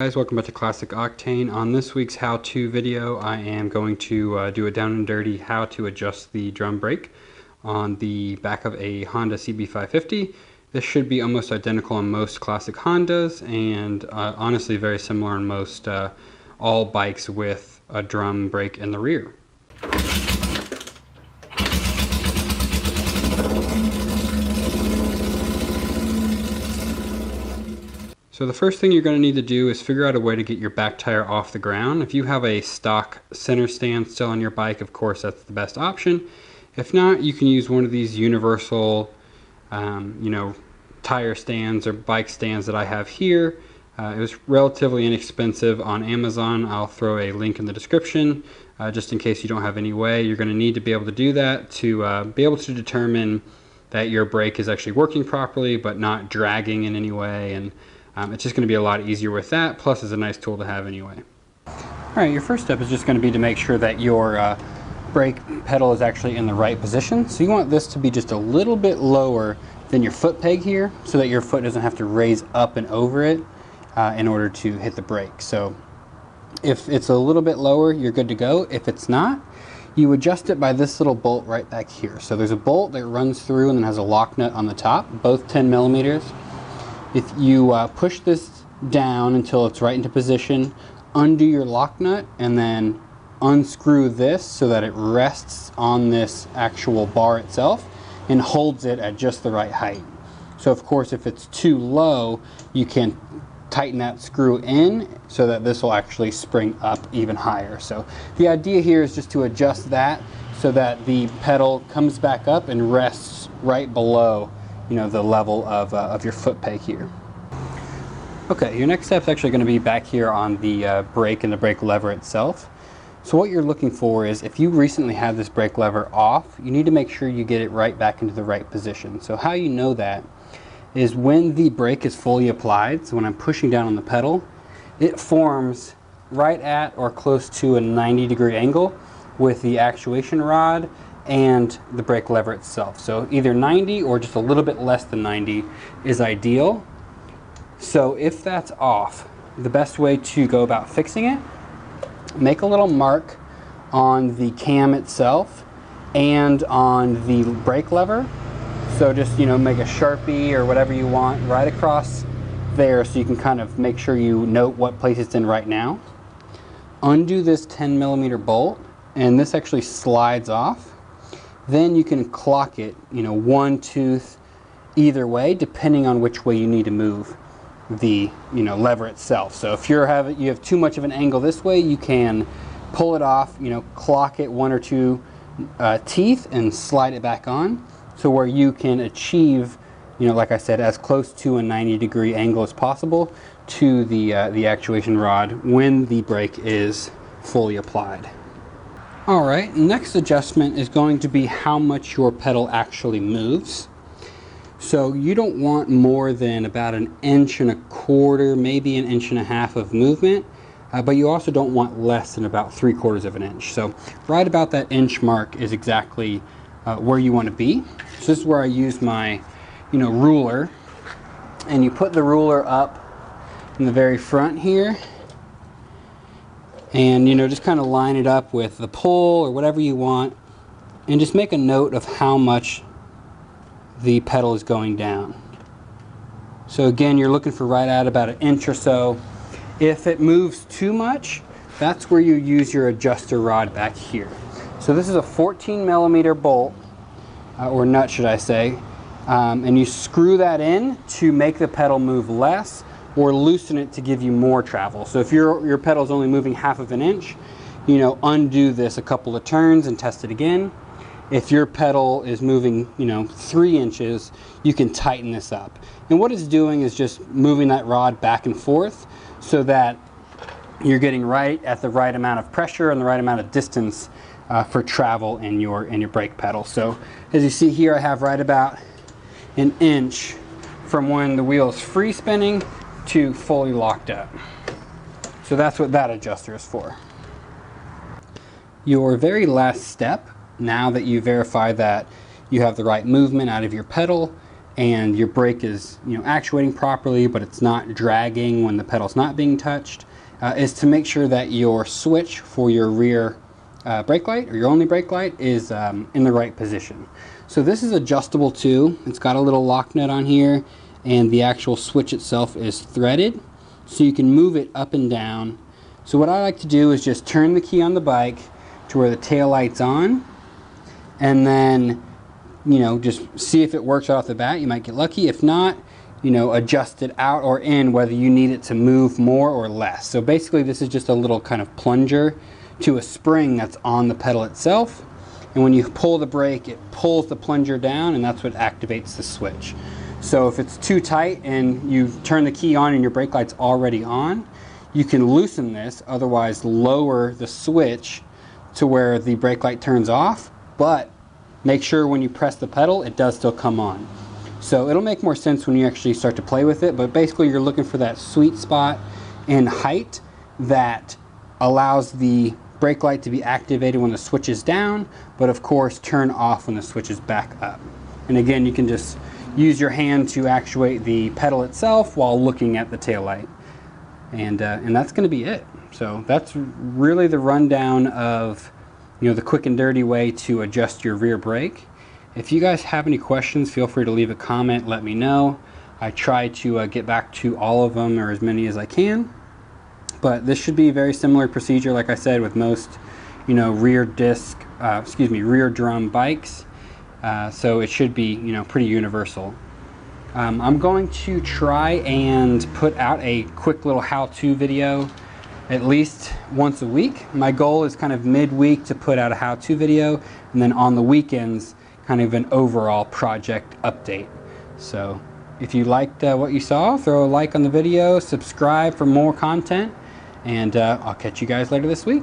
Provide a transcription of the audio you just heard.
Guys, welcome back to Classic Octane. On this week's how-to video, I am going to do a down and dirty how to adjust the drum brake on the back of a Honda CB550. This should be almost identical on most classic Hondas and honestly very similar on most all bikes with a drum brake in the rear. So the first thing you're going to need to do is figure out a way to get your back tire off the ground. If you have a stock center stand still on your bike, of course that's the best option. If not, you can use one of these universal tire stands or bike stands that I have here. It was relatively inexpensive on Amazon. I'll throw a link in the description just in case you don't have any way. You're going to need to be able to do that to be able to determine that your brake is actually working properly but not dragging in any way, and it's just going to be a lot easier with that, plus it's a nice tool to have anyway. Alright, your first step is just going to be to make sure that your brake pedal is actually in the right position. So you want this to be just a little bit lower than your foot peg here, so that your foot doesn't have to raise up and over it in order to hit the brake. So if it's a little bit lower, you're good to go. If it's not, you adjust it by this little bolt right back here. So there's a bolt that runs through and then has a lock nut on the top, both 10 millimeters. If you push this down until it's right into position, undo your lock nut and then unscrew this so that it rests on this actual bar itself and holds it at just the right height. So of course if it's too low, you can tighten that screw in so that this will actually spring up even higher. So the idea here is just to adjust that so that the pedal comes back up and rests right below the level of your foot peg here. Okay, your next step is actually going to be back here on the brake and the brake lever itself. So what you're looking for is, if you recently had this brake lever off, you need to make sure you get it right back into the right position. So how you know that is when the brake is fully applied, so when I'm pushing down on the pedal, it forms right at or close to a 90-degree angle with the actuation rod and the brake lever itself. So either 90 or just a little bit less than 90 is ideal. So if that's off, the best way to go about fixing it, make a little mark on the cam itself and on the brake lever. So just make a Sharpie or whatever you want right across there so you can kind of make sure you note what place it's in right now. Undo this 10 millimeter bolt and this actually slides off. Then you can clock it, one tooth either way, depending on which way you need to move the lever itself. So if you have too much of an angle this way, you can pull it off, clock it one or two teeth and slide it back on, so where you can achieve, like I said, as close to a 90-degree angle as possible to the actuation rod when the brake is fully applied. Alright, next adjustment is going to be how much your pedal actually moves. So you don't want more than about 1.25 inches, maybe 1.5 inches of movement, but you also don't want less than about 3/4 of an inch. So right about that inch mark is exactly where you want to be. So this is where I use my ruler, and you put the ruler up in the very front here, and just kind of line it up with the pole or whatever you want, and just make a note of how much the pedal is going down. So again, you're looking for right at about 1 inch or so. If it moves too much, that's where you use your adjuster rod back here. So this is a 14 millimeter bolt, or nut should I say, and you screw that in to make the pedal move less or loosen it to give you more travel. So if your pedal is only moving 1/2 inch, undo this a couple of turns and test it again. If your pedal is moving 3 inches, you can tighten this up. And what it's doing is just moving that rod back and forth so that you're getting right at the right amount of pressure and the right amount of distance for travel in your brake pedal. So as you see here, I have right about 1 inch from when the wheel is free spinning to fully locked up. So that's what that adjuster is for. Your very last step, now that you verify that you have the right movement out of your pedal and your brake is, you know, actuating properly, but it's not dragging when the pedal's not being touched, is to make sure that your switch for your rear brake light, or your only brake light, is in the right position. So this is adjustable too. It's got a little lock nut on here, and the actual switch itself is threaded, so you can move it up and down. So what I like to do is just turn the key on the bike to where the tail light's on, and then, you know, just see if it works right off the bat. You might get lucky. If not, you know, adjust it out or in, whether you need it to move more or less. So basically this is just a little kind of plunger to a spring that's on the pedal itself, and when you pull the brake, it pulls the plunger down, and that's what activates the switch. So if it's too tight and you turn the key on and your brake light's already on, you can loosen this, otherwise lower the switch to where the brake light turns off, but make sure when you press the pedal, it does still come on. So it'll make more sense when you actually start to play with it, but basically you're looking for that sweet spot in height that allows the brake light to be activated when the switch is down, but of course turn off when the switch is back up. And again, you can just use your hand to actuate the pedal itself while looking at the tail light. And that's going to be it. So that's really the rundown of, you know, the quick and dirty way to adjust your rear brake. If you guys have any questions, feel free to leave a comment, let me know. I try to get back to all of them, or as many as I can. But this should be a very similar procedure, like I said, with most, you know, rear drum bikes. So it should be, you know, pretty universal. I'm going to try and put out a quick little how-to video at least once a week. My goal is kind of midweek to put out a how-to video, and then on the weekends kind of an overall project update. So if you liked what you saw, throw a like on the video, subscribe for more content, and I'll catch you guys later this week.